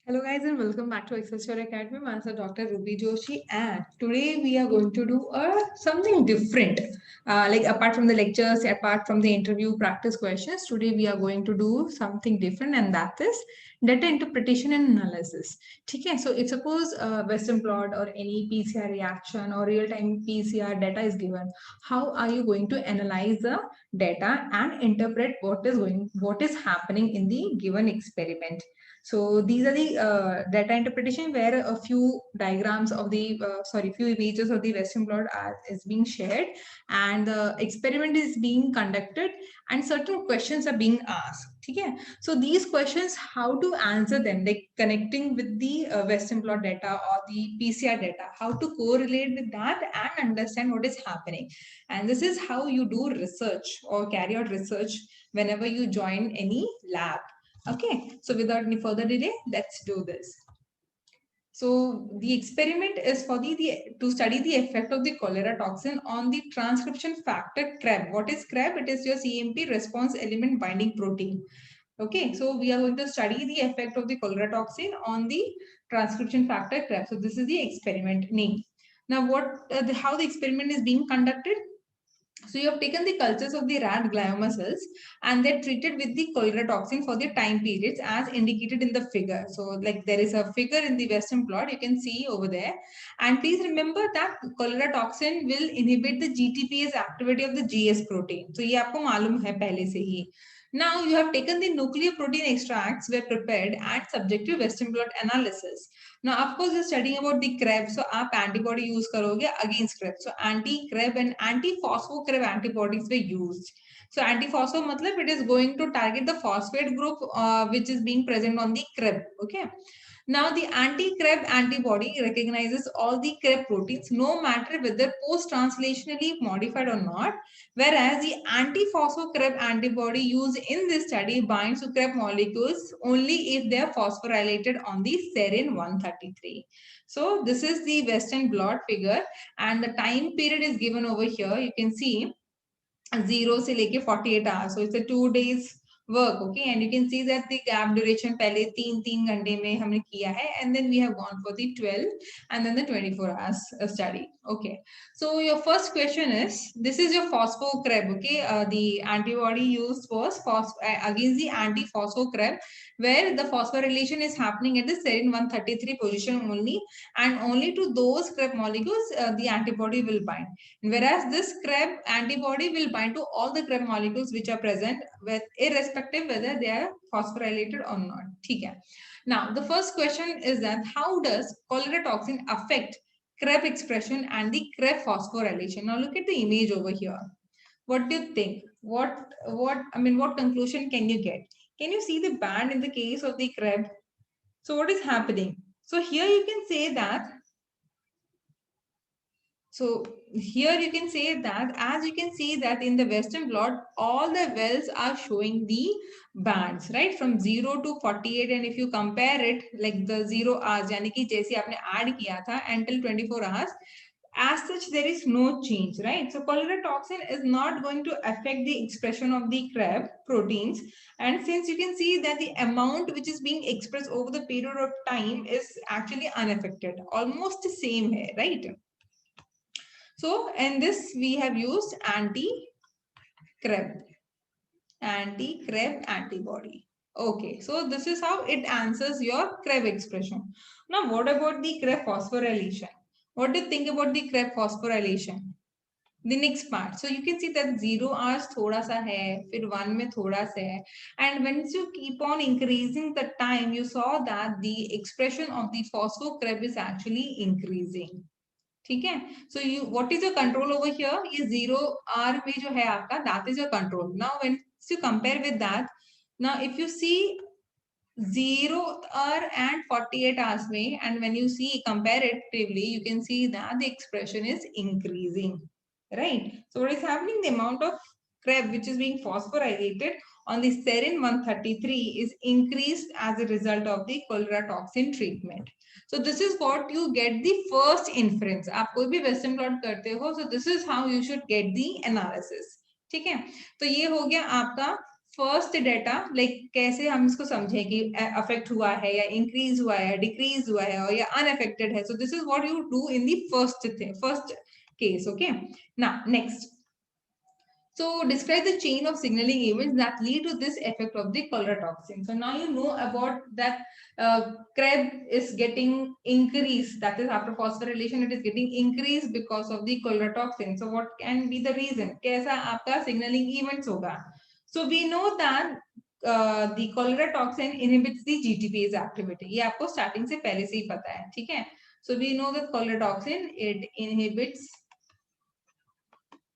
Hello guys and welcome back to Excelsior Academy. Myself Dr. Ruby Joshi and today we are going to do something different. Like apart from the lectures, apart from the interview practice questions, today we are going to do something different and that is data interpretation and analysis. Okay, so if suppose Western blot or any PCR reaction or real-time PCR data is given, how are you going to analyze the data and interpret what is happening in the given experiment? So these are the data interpretation where a few diagrams of the few images of the Western blot is being shared, and the experiment is being conducted, and certain questions are being asked. Okay, so these questions, how to answer them, like connecting with the Western blot data or the PCR data, how to correlate with that and understand what is happening. And this is how you do research or carry out research whenever you join any lab. Okay, so without any further delay, let's do this. So the experiment is for to study the effect of the cholera toxin on the transcription factor CREB. What is CREB? It is your CMP response element binding protein. Okay, so we are going to study the effect of the cholera toxin on the transcription factor CREB. So this is the experiment name. Now, how the experiment is being conducted? So you have taken the cultures of the rat glioma cells and they're treated with the cholera toxin for the time periods as indicated in the figure. So like there is a figure in the Western blot, you can see over there. And please remember that cholera toxin will inhibit the GTPase activity of the GS protein. So ये आपको मालूम है पहले से ही. Now you have taken the nuclear protein extracts were prepared and subject to Western blot analysis. Now, of course, you're studying about the CREB, so आप antibody use करोगे against CREB. So anti-CREB and anti-phospho-CREB antibodies were used. So anti-phospho matlab it is going to target the phosphate group which is being present on the CREB. Okay. Now, the anti-CREB antibody recognizes all the CREB proteins, no matter whether post-translationally modified or not, whereas the anti-phospho-CREB antibody used in this study binds to CREB molecules only if they are phosphorylated on the serine 133. So, this is the Western blot figure, and the time period is given over here. You can see 0 से लेके 48 hours. So, it's a 2 days work, okay, and you can see that the gap duration पहले 3 घंटे में हमने किया है, and then we have gone for the 12 and then the 24 hours study. Okay, so your first question is, this is your phospho-CREB, okay, the antibody used was against the anti-phospho-CREB, where the phosphorylation is happening at the serine 133 position only, and only to those CREB molecules the antibody will bind. Whereas this CREB antibody will bind to all the CREB molecules which are present, with irrespective whether they are phosphorylated or not. Okay. Now, the first question is that how does cholera toxin affect CREB expression and the CREB phosphorylation? Now, look at the image over here. What do you think? What conclusion can you get? Can you see the band in the case of the CREB? So, what is happening? So, here you can say that. So here you can say that, as you can see that in the Western blot, all the wells are showing the bands, right? From 0 to 48. And if you compare it like the 0 hours, यानी कि जैसे आपने add किया था until 24 hours, as such, there is no change, right? So cholera toxin is not going to affect the expression of the CREB proteins. And since you can see that the amount which is being expressed over the period of time is actually unaffected, almost the same here, right? So in this we have used anti-CREB antibody. Okay, so this is how it answers your CREB expression. Now what about the CREB phosphorylation? What do you think about the CREB phosphorylation? The next part. So you can see that 0 hours thoda sa hai, फिर 1 में thoda sa hai. And once you keep on increasing the time, you saw that the expression of the phospho-CREB is actually increasing. ठीक है, so you, what is your control over here? ये 0 hour में जो है आपका, that is your control. Now when you compare with that, now if you see 0 hour and 48 hours में, and when you see comparatively, you can see that the expression is increasing, right? So what is happening? The amount of CREB which is being phosphorylated on the serine 133 is increased as a result of the cholera toxin treatment. So this is what you get the first inference. आप कोई भी Western blot करते हो, so this is how you should get the analysis. ठीक है, तो ये हो गया आपका फर्स्ट डेटा, लाइक कैसे हम इसको समझें कि अफेक्ट हुआ है या इंक्रीज हुआ है, डिक्रीज हुआ है और या अनअफेक्टेड है. So this is what you do in the first case. Okay, now next. So describe the chain of signaling events that lead to this effect of the cholera-toxin. So now you know about that Krebs is getting increased. That is after phosphorylation, it is getting increased because of the cholera-toxin. So what can be the reason? कैसा आपका signaling events होगा? So we know that the cholera-toxin inhibits the GTPase activity. ये आपको starting से पहले से ही पता है, ठीक है? So we know that cholera-toxin it inhibits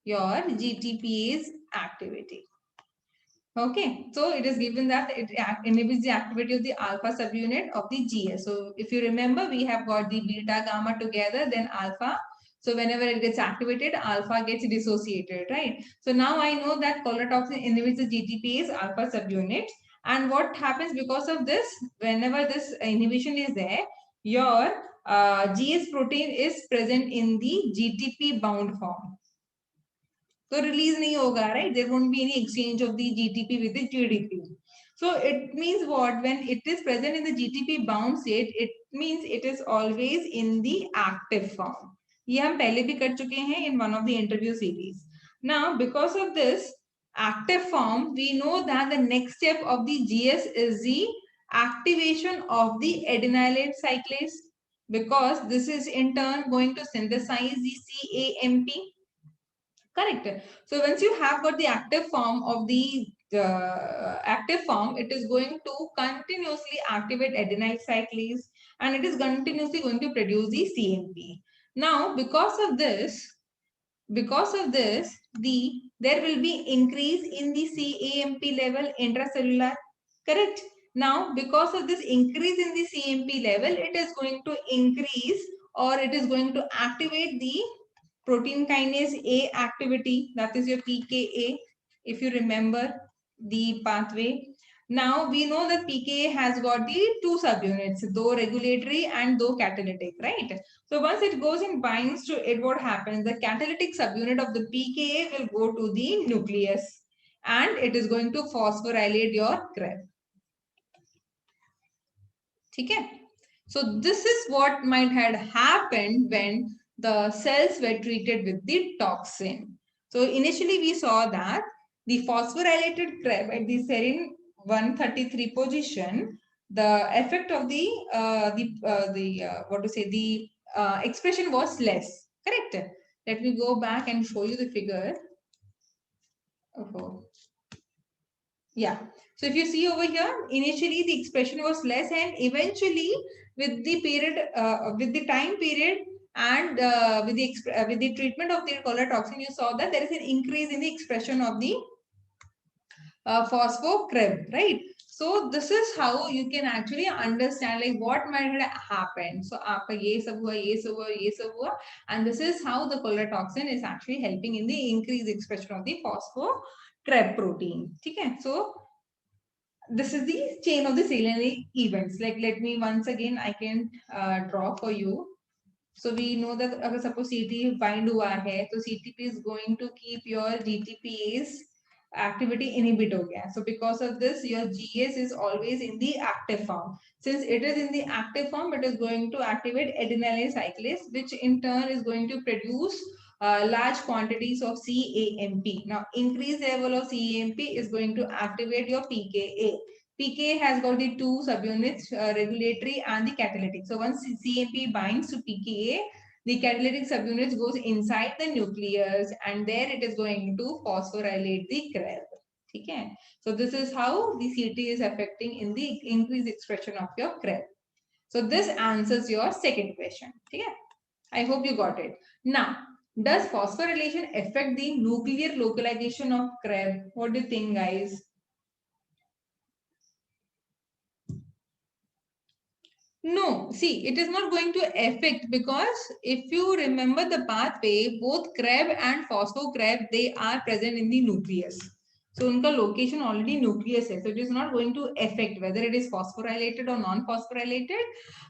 your GTPase activity. Okay, so it is given that it inhibits the activity of the alpha subunit of the GS. So if you remember, we have got the beta gamma together, then alpha. So whenever it gets activated, alpha gets dissociated, right? So now I know that cholera-toxin inhibits the GTPase alpha subunit. And what happens because of this, whenever this inhibition is there, your GS protein is present in the GTP bound form. तो release नहीं होगा, right? There won't be any exchange of the GTP with the GDP. So it means what? When it is present in the GTP bound state, it means it is always in the active form. ये हम पहले भी कर चुके हैं in one of the interview series. Now, because of this active form, we know that the next step of the GS is the activation of the adenylate cyclase, because this is in turn going to synthesize the CAMP. Correct. So once you have got the active form of the active form, it is going to continuously activate adenyl cyclase and it is continuously going to produce the CMP. Now, because of this, there will be increase in the CAMP level intracellular. Correct. Now, because of this increase in the CMP level, it is going to increase or it is going to activate the protein kinase A activity, that is your PKA, if you remember the pathway. Now we know that PKA has got the two subunits, though regulatory and though catalytic, right? So once it goes and binds to it, what happens? The catalytic subunit of the PKA will go to the nucleus and it is going to phosphorylate your Krebs. Okay? So this is what might have happened when the cells were treated with the toxin. So initially we saw that the phosphorylated Krebs at the serine 133 position, the effect of the expression was less. Correct. Let me go back and show you the figure. Oh. Yeah. So if you see over here, initially the expression was less and eventually with the period, with the time period and with the treatment of the cholera-toxin, you saw that there is an increase in the expression of the phospho-Krebs, right? So this is how you can actually understand like what might have happened. So आपका ये सब हुआ, ये सब हुआ, ये सब हुआ, and this is how the cholera-toxin is actually helping in the increased expression of the phospho-Krebs protein. Okay, so this is the chain of the salient events. Like let me once again I can draw for you. So we know that अगर suppose CTP bind हुआ है, तो CTP is going to keep your GTPase activity inhibit हो गया. So because of this, your GS is always in the active form. Since it is in the active form, it is going to activate adenylate cyclase, which in turn is going to produce large quantities of CAMP. Now, increased level of CAMP is going to activate your PKA. PKA has got the two subunits, regulatory and the catalytic. So once CAMP binds to PKA, the catalytic subunit goes inside the nucleus and there it is going to phosphorylate the Krebs. Okay. So this is how the CT is affecting in the increased expression of your Krebs. So this answers your second question. Okay. I hope you got it. Now, does phosphorylation affect the nuclear localization of Krebs? What do you think, guys? No, see, it is not going to affect because if you remember the pathway, both Krebs and phospho-Krebs, they are present in the nucleus. So, unka location already nucleus hai. So, it is not going to affect whether it is phosphorylated or non-phosphorylated.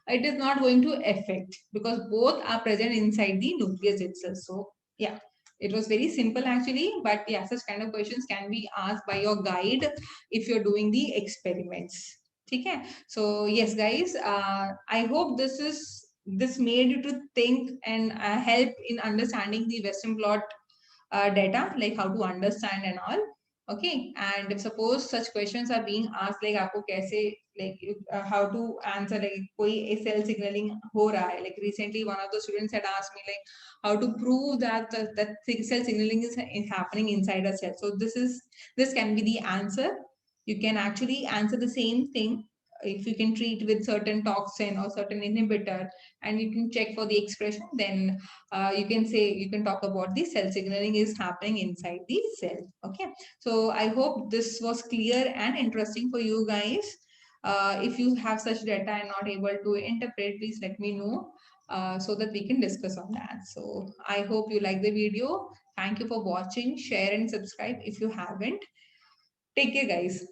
It is not going to affect because both are present inside the nucleus itself. So, yeah, It was very simple actually, but yeah, such kind of questions can be asked by your guide if you're doing the experiments. Okay. So yes, guys, I hope this made you to think and help in understanding the Western blot data, like how to understand and all. Okay, and if suppose such questions are being asked, like आपको कैसे, like how to answer, like कोई cell signaling हो रहा है, like recently one of the students had asked me like how to prove that cell signaling is happening inside a cell. So this can be the answer. You can actually answer the same thing if you can treat with certain toxin or certain inhibitor, and you can check for the expression, then you can say, you can talk about the cell signaling is happening inside the cell. Okay, so I hope this was clear and interesting for you guys. If you have such data and not able to interpret, please let me know so that we can discuss on that. So I hope you like the video. Thank you for watching. Share and subscribe if you haven't. Take care, guys.